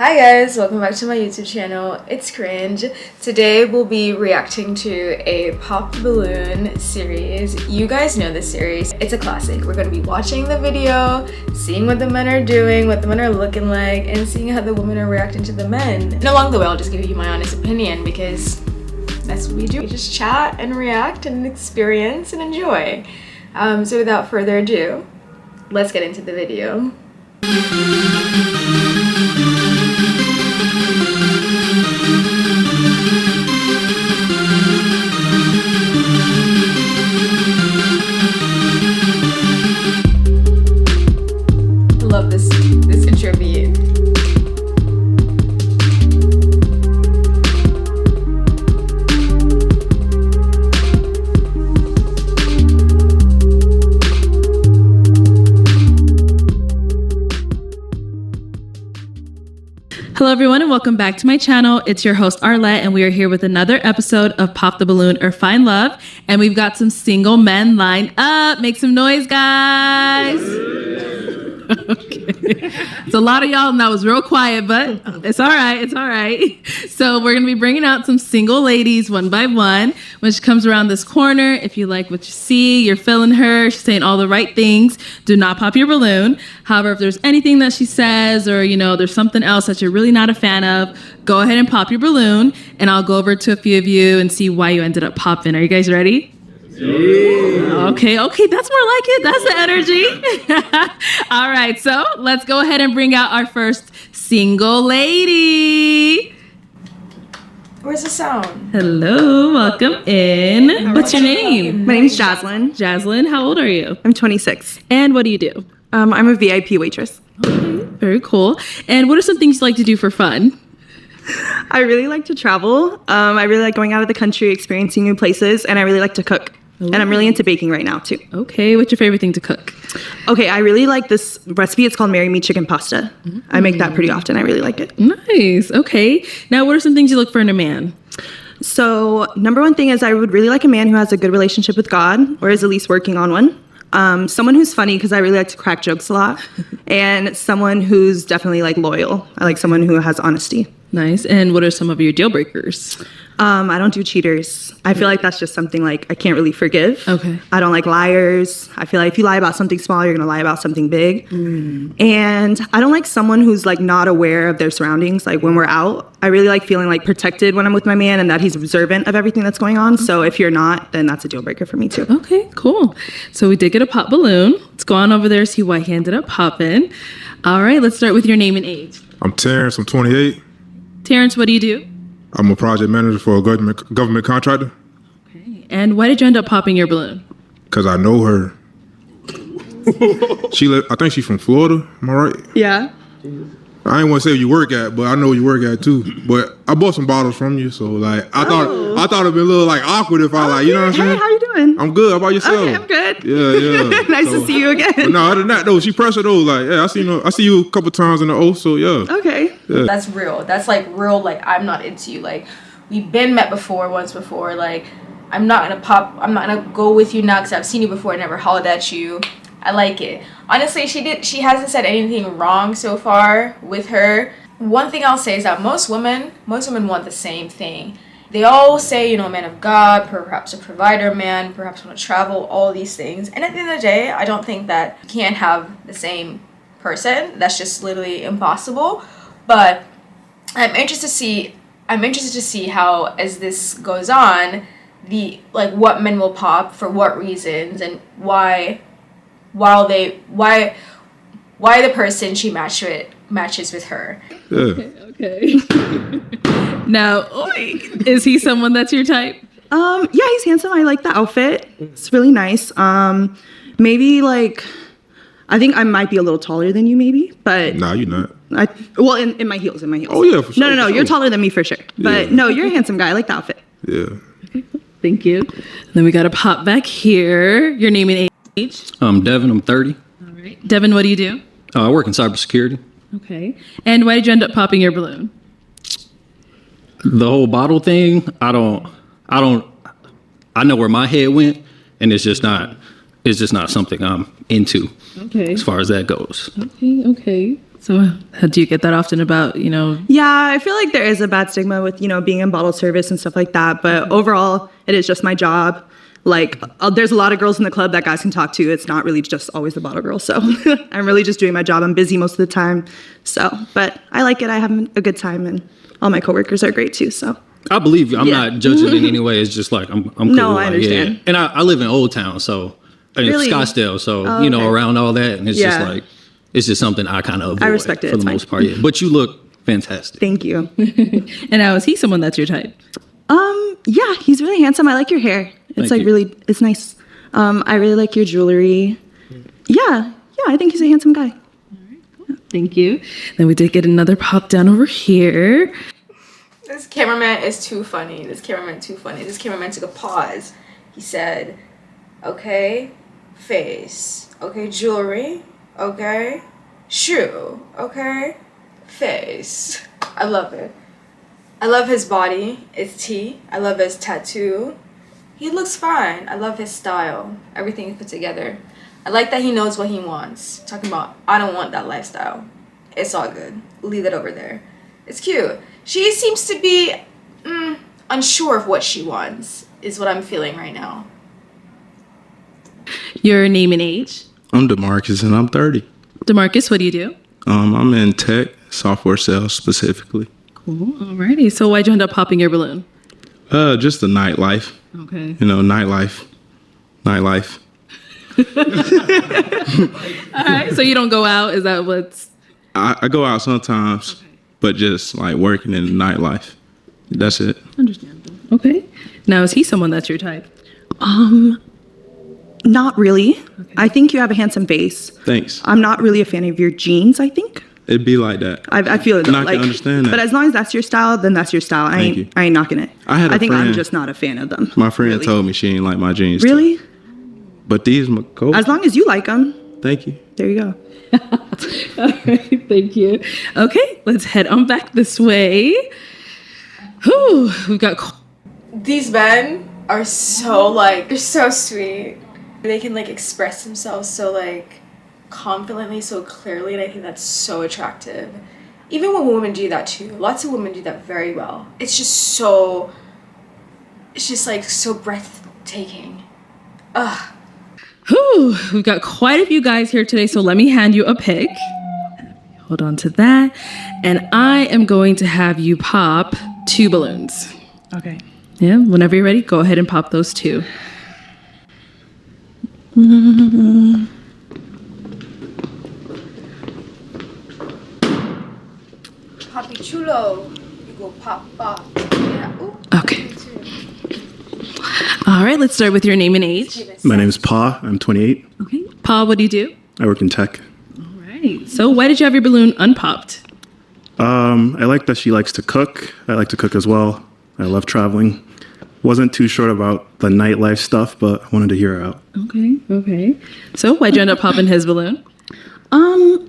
Hi guys, welcome back to my YouTube channel. It's Cringe. Today we'll be reacting to a Pop the Balloon series. You guys know this series. It's a classic. We're going to be watching the video, seeing what the men are doing, what the men are looking like, and seeing how the women are reacting to the men. And along the way, I'll just give you my honest opinion because that's what we do. We just chat and react and experience and enjoy. So without further ado, let's get into the video. Love this intro beat. Hello everyone and welcome back to my channel. It's your host Arlette and we are here with another episode of Pop the Balloon or Find Love, and we've got some single men lined up. Make some noise, guys. Okay. It's a lot of y'all and that was real quiet, but it's all right. It's all right. So we're going to be bringing out some single ladies one by one. When she comes around this corner, if you like what you see, you're feeling her, she's saying all the right things, do not pop your balloon. However, if there's anything that she says or, there's something else that you're really not a fan of, go ahead and pop your balloon and I'll go over to a few of you and see why you ended up popping. Are you guys ready? Yeah. Okay, that's more like it. That's the energy. All right, so let's go ahead and bring out our first single lady. Where's the sound? Hello, welcome in. What's your name? My name is Jaslyn. Jaslyn, how old are you? I'm 26. And what do you do? I'm a VIP waitress. Okay, very cool. And what are some things you like to do for fun? I really like to travel. I really like going out of the country, experiencing new places, and I really like to cook. Ooh. And I'm really into baking right now too. Okay, what's your favorite thing to cook? Okay, I really like this recipe. It's called Marry Me Chicken Pasta. Mm-hmm. I make that pretty often. I really like it. Nice. Okay. Now, what are some things you look for in a man? So, number one thing is I would really like a man who has a good relationship with God, or is at least working on one. Someone who's funny, because I really like to crack jokes a lot, and someone who's definitely loyal. I like someone who has honesty. Nice. And what are some of your deal breakers? I don't do cheaters. I feel like that's just something I can't really forgive. Okay. I don't like liars. I feel like if you lie about something small, you're going to lie about something big. Mm. And I don't like someone who's not aware of their surroundings. When we're out, I really like feeling protected when I'm with my man and that he's observant of everything that's going on. Okay. So if you're not, then that's a deal breaker for me too. Okay, cool. So we did get a pop balloon. Let's go on over there, see why he ended up popping. All right, let's start with your name and age. I'm Terrence. I'm 28. Terrence, what do you do? I'm a project manager for a government contractor. Okay. And why did you end up popping your balloon? Because I know her. I think she's from Florida. Am I right? Yeah. I ain't want to say where you work at, but I know you work at too. But I bought some bottles from you, so I thought it'd be a little awkward if I you know what I'm saying? Hey, how you doing? I'm good. How about yourself? Okay, I'm good. Yeah. Nice to see you again. But no, other than that though, she pressure though. I see you a couple times in the O, so yeah. Okay. Yeah. That's real. That's real. I'm not into you. We've been met once before. I'm not gonna go with you now because I've seen you before. I never hollered at you. I like it. Honestly, she hasn't said anything wrong so far with her. One thing I'll say is that most women want the same thing. They all say, man of God, perhaps a provider man, perhaps want to travel, all these things. And at the end of the day, I don't think that you can't have the same person. That's just literally impossible. But I'm interested to see how, as this goes on, what men will pop for what reasons and why the person she matches with her. Yeah. Okay. Now, is he someone that's your type? Yeah, he's handsome. I like the outfit. It's really nice. Maybe I think I might be a little taller than you, maybe, but nah, you're not. In my heels. Oh yeah, for sure. No, you're taller than me for sure. But no, you're a handsome guy. I like the outfit. Yeah. Okay, thank you. Then we got to pop back here. Your name and age. I'm Devin. I'm 30. All right. Devin, what do you do? I work in cybersecurity. Okay. And why did you end up popping your balloon? The whole bottle thing, I know where my head went, and it's just not something I'm into. Okay. As far as that goes. Okay. So do you get that often about, Yeah, I feel like there is a bad stigma with, being in bottle service and stuff like that. But overall, it is just my job. Like, there's a lot of girls in the club that guys can talk to. It's not really just always the bottle girl. So I'm really just doing my job. I'm busy most of the time. So, but I like it. I have a good time, and all my coworkers are great too. So I believe you. I'm not judging in any way. It's just like I'm cool. No, I like, understand. Yeah. And I live in Old Town, so in Really? Scottsdale. So okay. around all that, and it's just Yeah. like it's just something I kind of avoid. I respect it. for It's the fine. most part. Yeah. But you look fantastic. thank you. and now is he someone that's your type? Yeah, he's really handsome. I like your hair. It's Thank you. it's nice. I really like your jewelry. Yeah, I think he's a handsome guy. Thank you. Then we did get another pop down over here. This cameraman is too funny. This cameraman took a pause. He said, okay, face. Okay, jewelry. Okay, shoe. Okay, face. I love it. I love his body. It's T. I love his tattoo. He looks fine. I love his style. Everything is put together. I like that he knows what he wants. Talking about, I don't want that lifestyle. It's all good. Leave it over there. It's cute. She seems to be unsure of what she wants, is what I'm feeling right now. Your name and age? I'm DeMarcus and I'm 30. DeMarcus, what do you do? I'm in tech, software sales specifically. Cool. Alrighty. So why'd you end up popping your balloon? Just the nightlife. Okay. Nightlife. All right. So you don't go out? Is that what's... I go out sometimes, but just like working in the nightlife. That's it. Understandable. Okay. Now, is he someone that's your type? Not really. I think you have a handsome face. Thanks. I'm not really a fan of your jeans, I think. It'd be like that. I feel it. And I can understand that. But as long as that's your style, then that's your style. Thank you. I ain't knocking it. I think I'm friend- just not a fan of them. My friend really. told me she ain't like my jeans. Really? Too. But these my coat. As long as you like them, Thank you. there you go. All right. Thank you. Okay. Let's head on back this way. Whew. We've got... These men are so they're so sweet. They can express themselves so confidently, so clearly, and I think that's so attractive. Even when women do that too. Lots of women do that very well. It's just so breathtaking. Ugh. Whew. We've got quite a few guys here today, so let me hand you a pic. Hold on to that. And I am going to have you pop 2 balloons. Okay. Yeah, whenever you're ready, go ahead and pop those 2. Papi chulo. You go pop. Yeah. Ooh. Okay. All right, let's start with your name and age. My name is Pa. I'm 28. Okay. Paul, what do you do? I work in tech. All right. So why did you have your balloon unpopped? I like that she likes to cook. I like to cook as well. I love traveling. Wasn't too sure about the nightlife stuff, but I wanted to hear her out. Okay. So why'd you end up popping his balloon?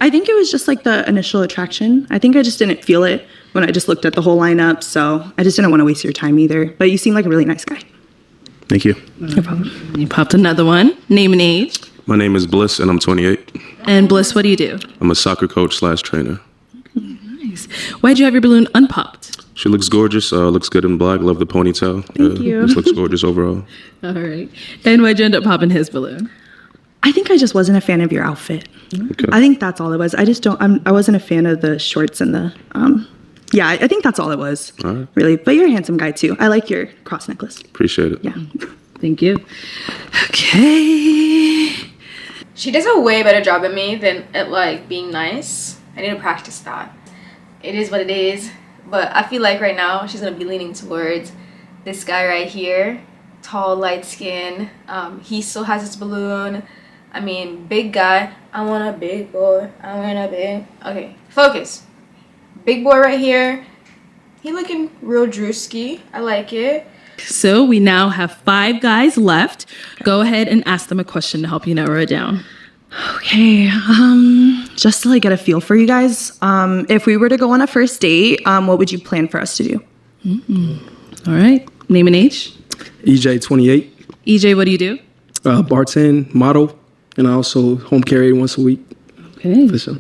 I think it was just the initial attraction. I think I just didn't feel it when I just looked at the whole lineup, so I just didn't want to waste your time either. But you seem like a really nice guy. Thank you. No problem. You popped another one. Name and age. My name is Bliss, and I'm 28. And Bliss, what do you do? I'm a soccer coach / trainer. Nice. Why'd you have your balloon unpopped? She looks gorgeous, looks good in black. Love the ponytail. Thank you. Just looks gorgeous overall. All right. And why'd you end up popping his balloon? I think I just wasn't a fan of your outfit. Okay. I think that's all it was. I wasn't a fan of the shorts and the, yeah, I think that's all it was, All right. really. But you're a handsome guy, too. I like your cross necklace. Appreciate it. Yeah. Thank you. Okay. She does a way better job than me at being nice. I need to practice that. It is what it is. But I feel like right now she's gonna be leaning towards this guy right here. Tall, light skin. He still has his balloon. I mean, big guy. I want a big boy. I want a big... Okay, focus. Big boy right here. He looking real drewski. I like it. So we now have 5 guys left. Go ahead and ask them a question to help you narrow it down. Okay, just to get a feel for you guys, if we were to go on a first date, what would you plan for us to do? All right. Name and age. EJ, 28, EJ, what do you do? bartend, model, and I also home carry once a week. Okay. For sure.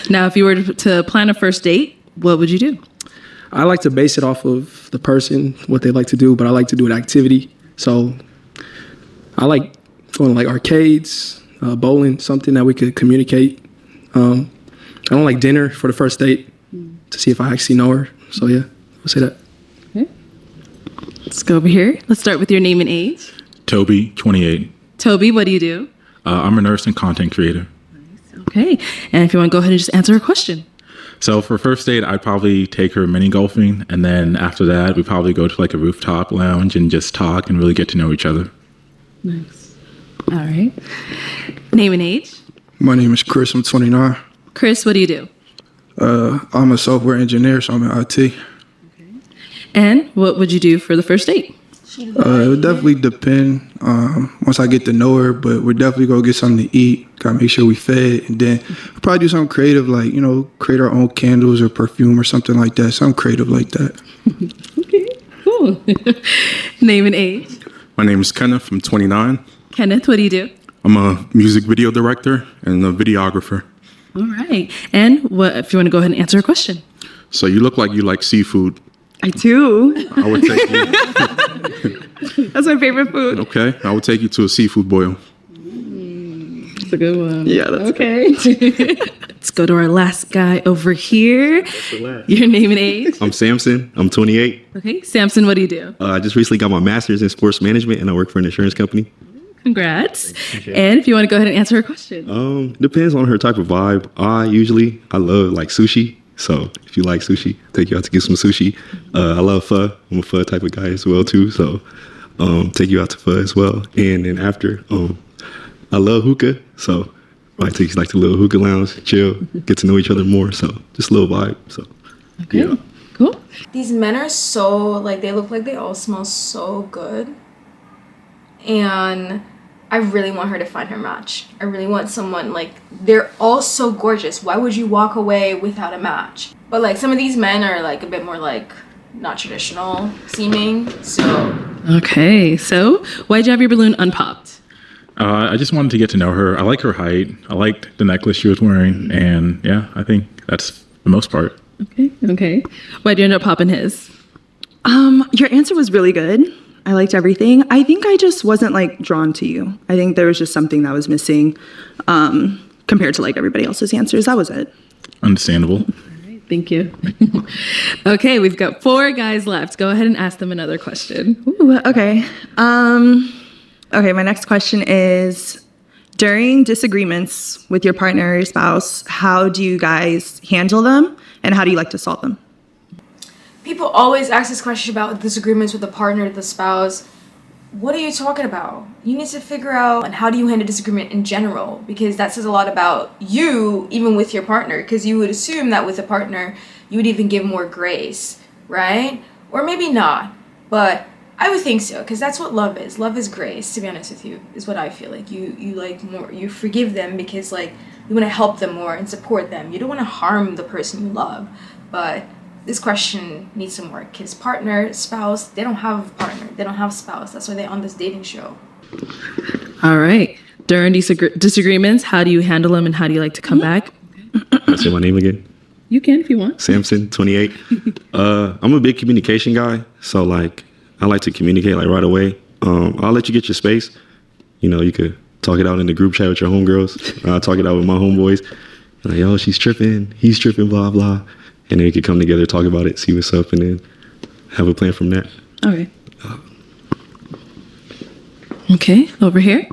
Now, if you were to plan a first date, what would you do? I like to base it off of the person, what they like to do, but I like to do an activity. So I like going to like arcades, bowling, something that we could communicate. I don't like dinner for the first date to see if I actually know her. So yeah, I'll say that. Okay. Let's go over here. Let's start with your name and age. Toby, 28. Toby, what do you do? I'm a nurse and content creator. Okay. And if you want to go ahead and just answer a question. So for first date, I'd probably take her mini golfing. And then after that, we'd probably go to like a rooftop lounge and just talk and really get to know each other. Nice. All right. Name and age. My name is Chris. I'm 29. Chris, what do you do? I'm a software engineer, so I'm in IT. And what would you do for the first date? It would definitely depend once I get to know her, but we're definitely going to get something to eat. Got to make sure we fed. And then we'll probably do something creative like, create our own candles or perfume or something like that. Something creative like that. Okay, cool. Name and age. My name is Kenneth. I'm 29. Kenneth, what do you do? I'm a music video director and a videographer. All right. And what if you want to go ahead and answer a question? So you look like you like seafood. I do. I would take you. That's my favorite food. Okay, I would take you to a seafood boil. That's a good one. Yeah, that's okay. Let's go to our last guy over here. Your name and age. I'm Samson. I'm 28. Okay. Samson, what do you do? I just recently got my master's in sports management, and I work for an insurance company. Congrats. And if you want to go ahead and answer a question. Depends on her type of vibe. I love like sushi. So if you like sushi, take you out to get some sushi. I love pho. I'm a pho type of guy as well too. So take you out to pho as well. And then after, I love hookah. So I take you like to the little hookah lounge, chill, get to know each other more. So just a little vibe. So okay. Yeah. Cool. These men are so, like, they look like they all smell so good. And I really want her to find her match. I really want someone, like, they're all so gorgeous. Why would you walk away without a match? But, like, some of these men are, like, a bit more, like, not traditional seeming, so. Okay, so why'd you have your balloon unpopped? I just wanted to get to know her. I like her height. I liked the necklace she was wearing. And yeah, I think that's the most part. Okay. Why'd you end up popping his? Your answer was really good. I liked everything. I think I just wasn't like drawn to you. I think there was just something that was missing compared to like everybody else's answers. That was it. Understandable. All right, thank you. Okay, we've got 4 guys left. Go ahead and ask them another question. Ooh, okay. Okay, my next question is, during disagreements with your partner or your spouse, how do you guys handle them and how do you like to solve them? People always ask this question about disagreements with the partner, the spouse. What are you talking about? You need to figure out and how do you handle disagreement in general, because that says a lot about you, even with your partner, because you would assume that with a partner, you would even give more grace, right? Or maybe not, but I would think so, because that's what love is. Love is grace, to be honest with you, is what I feel like. You like more, you forgive them because like you want to help them more and support them. You don't want to harm the person you love, but this question needs some work. Because partner, spouse, they don't have a partner. They don't have a spouse. That's why they're on this dating show. All right. During disagreements, how do you handle them and how do you like to come back? Can I say my name again? You can if you want. Samson, 28. I'm a big communication guy. So like, I like to communicate like right away. I'll let you get your space. You could talk it out in the group chat with your homegirls. I'll talk it out with my homeboys. Like, yo, she's tripping. He's tripping, blah, blah. And then we could come together, talk about it, see what's up, and then have a plan from that. Okay. Okay, over here.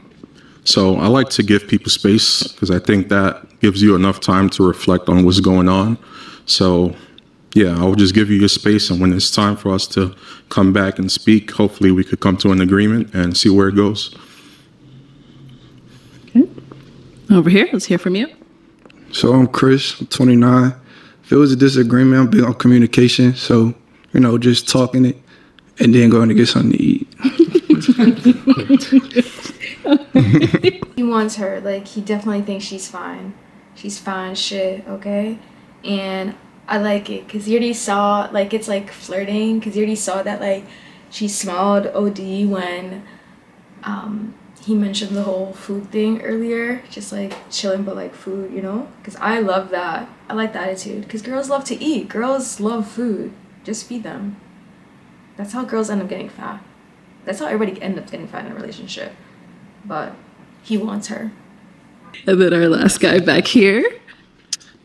So I like to give people space because I think that gives you enough time to reflect on what's going on. So yeah, I will just give you your space, and when it's time for us to come back and speak, hopefully we could come to an agreement and see where it goes. Okay. Over here, let's hear from you. So I'm Chris, I'm 29. If it was a disagreement, I'm big on communication. So, just talking it and then going to get something to eat. He wants her. Like, he definitely thinks she's fine. She's fine shit, okay? And I like it because you already saw, like, it's like flirting because you already saw that, like, she smiled OD when he mentioned the whole food thing earlier, just like chilling but like food, you know, because I love that. I like the attitude because girls love to eat. Girls love food. Just feed them. That's how girls end up getting fat. That's how everybody ends up getting fat in a relationship. But he wants her. And then our last guy back here.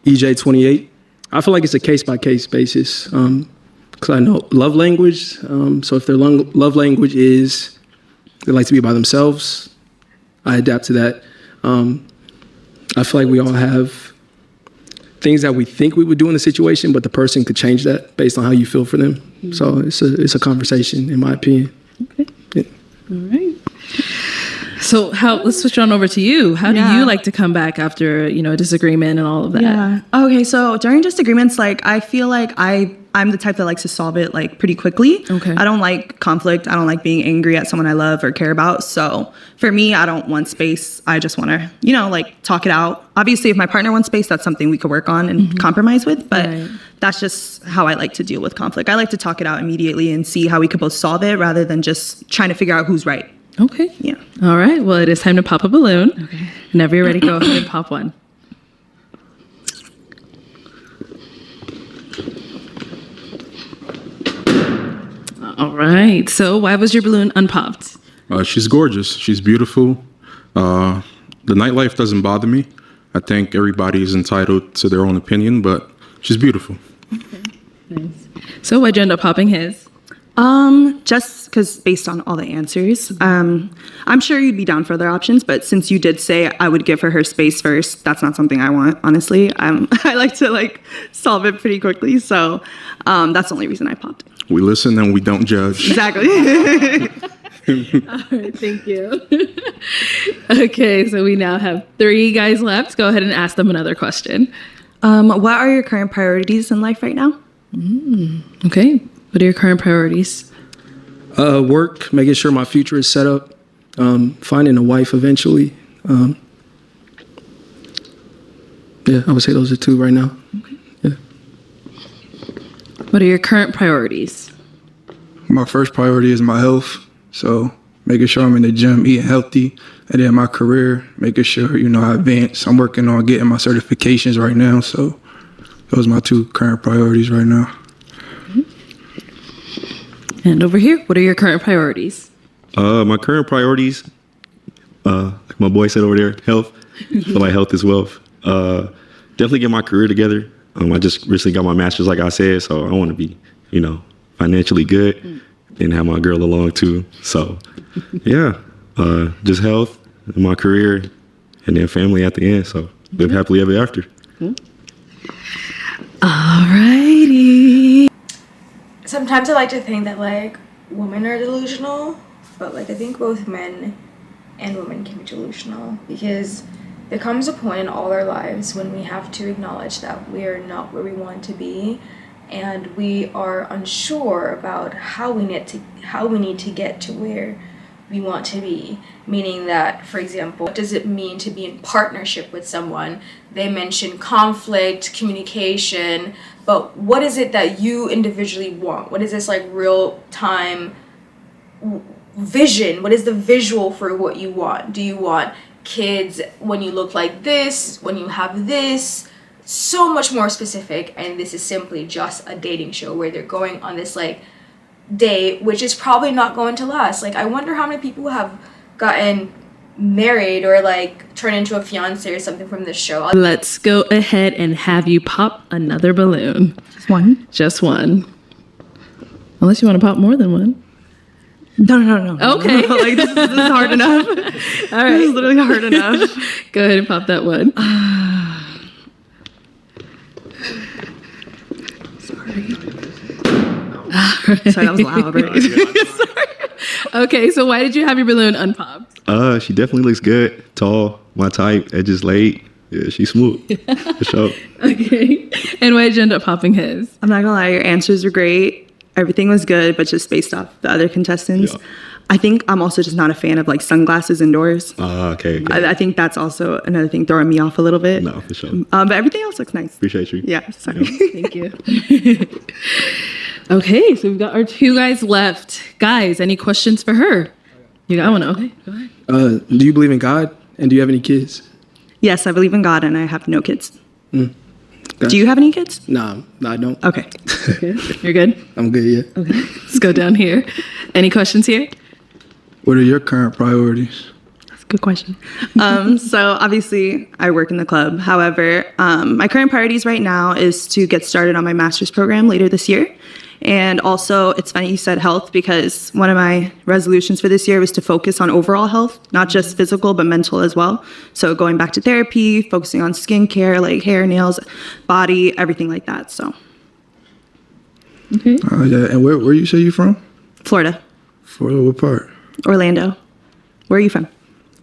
EJ 28. I feel like it's a case by case basis. Because I know love language. So if their love language is they like to be by themselves, I adapt to that. I feel like we all have things that we think we would do in the situation, but the person could change that based on how you feel for them. So it's a conversation, in my opinion. Okay. Yeah. All right. So let's switch on over to you. How do you like to come back after, a disagreement and all of that? Yeah. Okay. So during disagreements, like, I feel like I'm the type that likes to solve it like pretty quickly. Okay. I don't like conflict. I don't like being angry at someone I love or care about. So for me, I don't want space. I just want to, like, talk it out. Obviously, if my partner wants space, that's something we could work on and compromise with. But that's just how I like to deal with conflict. I like to talk it out immediately and see how we could both solve it rather than just trying to figure out who's right. Okay. Yeah. All right. Well, it is time to pop a balloon. Okay. Whenever you're ready, go ahead and pop one. All right. So why was your balloon unpopped? She's gorgeous. She's beautiful. The nightlife doesn't bother me. I think everybody is entitled to their own opinion, but she's beautiful. Okay. Nice. So why'd you end up popping his? Just because based on all the answers, I'm sure you'd be down for other options, but since you did say I would give her space first, that's not something I want, honestly. I like to solve it pretty quickly, so that's the only reason I popped. We listen and we don't judge. Exactly. All right, thank you. Okay, so we now have 3 guys left. Go ahead and ask them another question. What are your current priorities in life right now? Okay. What are your current priorities? Work, making sure my future is set up, finding a wife eventually. Yeah, I would say those are 2 right now. Okay. Yeah. What are your current priorities? My first priority is my health. So making sure I'm in the gym, eating healthy. And then my career, making sure, I advance. I'm working on getting my certifications right now. So those are my 2 current priorities right now. And over here, what are your current priorities? My current priorities, like my boy said over there, health. I feel like health is wealth. Definitely get my career together. I just recently got my master's, like I said, so I want to be, financially good and have my girl along too. So, yeah, just health, my career, and then family at the end. So live happily ever after. Alrighty. Sometimes I like to think that women are delusional, but I think both men and women can be delusional because there comes a point in all our lives when we have to acknowledge that we are not where we want to be and we are unsure about how we need to get to where we want to be. Meaning that, for example, what does it mean to be in partnership with someone? They mention conflict, communication, but what is it that you individually want? What is this real time vision? What is the visual for what you want? Do you want kids when you look like this, when you have this? So much more specific, and this is simply just a dating show where they're going on this date, which is probably not going to last. I wonder how many people have gotten married or turn into a fiance or something from this show. Let's go ahead and have you pop another balloon. Just one? Just one. Unless you want to pop more than one. No. Okay. This is hard enough. All right. This is literally hard enough. Go ahead and pop that one. Sorry. Sorry, that was loud, right? Sorry. Okay, so why did you have your balloon unpopped? She definitely looks good, tall, my type, edges laid. Yeah, she's smooth. For sure. Okay. And why did you end up popping his? I'm not gonna lie, your answers were great. Everything was good, but just based off the other contestants. Yeah. I think I'm also just not a fan of sunglasses indoors. Okay. I think that's also another thing throwing me off a little bit. No, for sure. But everything else looks nice. Appreciate you. Yeah, sorry. Yeah. Thank you. Okay, so we've got our 2 guys left. Guys, any questions for her? You got one? Okay, go ahead. Do you believe in God? And do you have any kids? Yes, I believe in God, and I have no kids. Gotcha. Do you have any kids? Nah, I don't. Okay. You're good? I'm good, yeah. Okay. Let's go down here. Any questions here? What are your current priorities? That's a good question. So obviously I work in the club. However, my current priorities right now is to get started on my master's program later this year. And also, it's funny you said health, because one of my resolutions for this year was to focus on overall health, not just physical, but mental as well. So going back to therapy, focusing on skincare, like hair, nails, body, everything like that. So. Okay. Yeah. And where you say you from? Florida. Florida, what part? Orlando. Where are you from?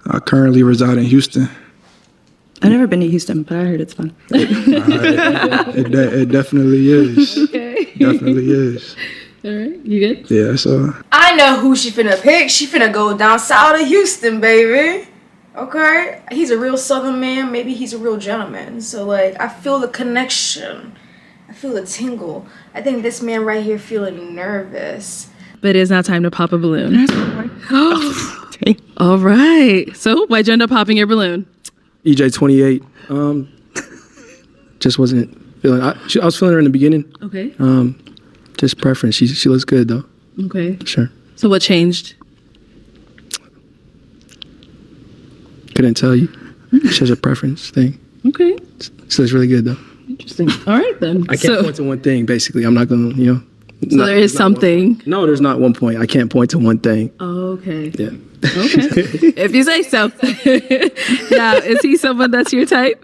I currently reside in Houston. I've never been to Houston, but I heard it's fun. It definitely is. Okay. Definitely is. All right. You good? Yeah, so. I know who she finna pick. She finna go down south of Houston, baby. Okay? He's a real southern man. Maybe he's a real gentleman. So, like, I feel the connection. I feel the tingle. I think this man right here feeling nervous. But it is now time to pop a balloon. All right. So, why'd you end up popping your balloon? EJ 28. Just wasn't feeling. I was feeling her in the beginning. Okay. Just preference. She looks good though. Okay. Sure. So what changed? Couldn't tell you. She has a preference thing. Okay. She looks really good though. Interesting. All right then. I can't point to one thing. Basically, I'm not gonna. So there is something. No, there's not one point. I can't point to one thing. Okay. Yeah. Okay. If you say so. Now, is he someone that's your type?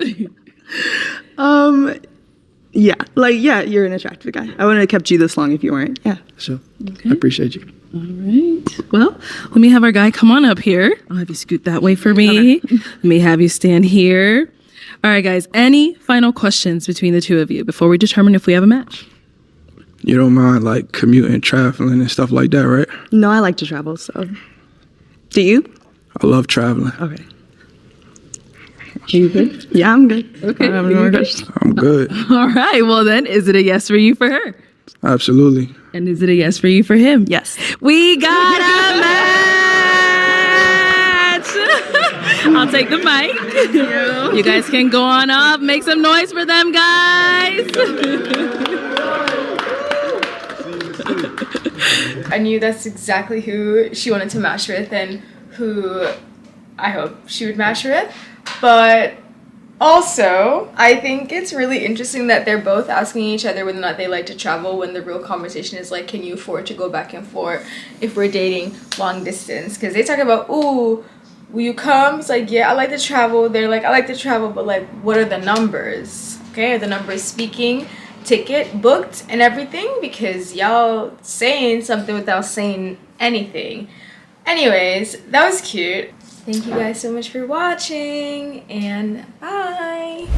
Yeah. Yeah, you're an attractive guy. I wouldn't have kept you this long if you weren't. Yeah. Sure. Okay. I appreciate you. All right. Well, let me have our guy come on up here. I'll have you scoot that way for me. Okay. Let me have you stand here. All right, guys. Any final questions between the two of you before we determine if we have a match? You don't mind, like, commuting, traveling, and stuff like that, right? No, I like to travel, so. Do you? I love traveling. Okay. You good? Yeah, I'm good. Okay. I have no more questions. I'm good. All right. Well, then, is it a yes for you for her? Absolutely. And is it a yes for you for him? Yes. We got a match! I'll take the mic. You guys can go on up. Make some noise for them, guys. I knew that's exactly who she wanted to match with and who I hope she would match with. But also, I think it's really interesting that they're both asking each other whether or not they like to travel when the real conversation is like, can you afford to go back and forth if we're dating long distance? Because they talk about, ooh, will you come? It's like, yeah, I like to travel. They're like, I like to travel, but like, what are the numbers? Okay, are the numbers speaking? Ticket booked and everything? Because y'all saying something without saying anything. Anyways, that was cute. Thank you guys so much for watching, and bye.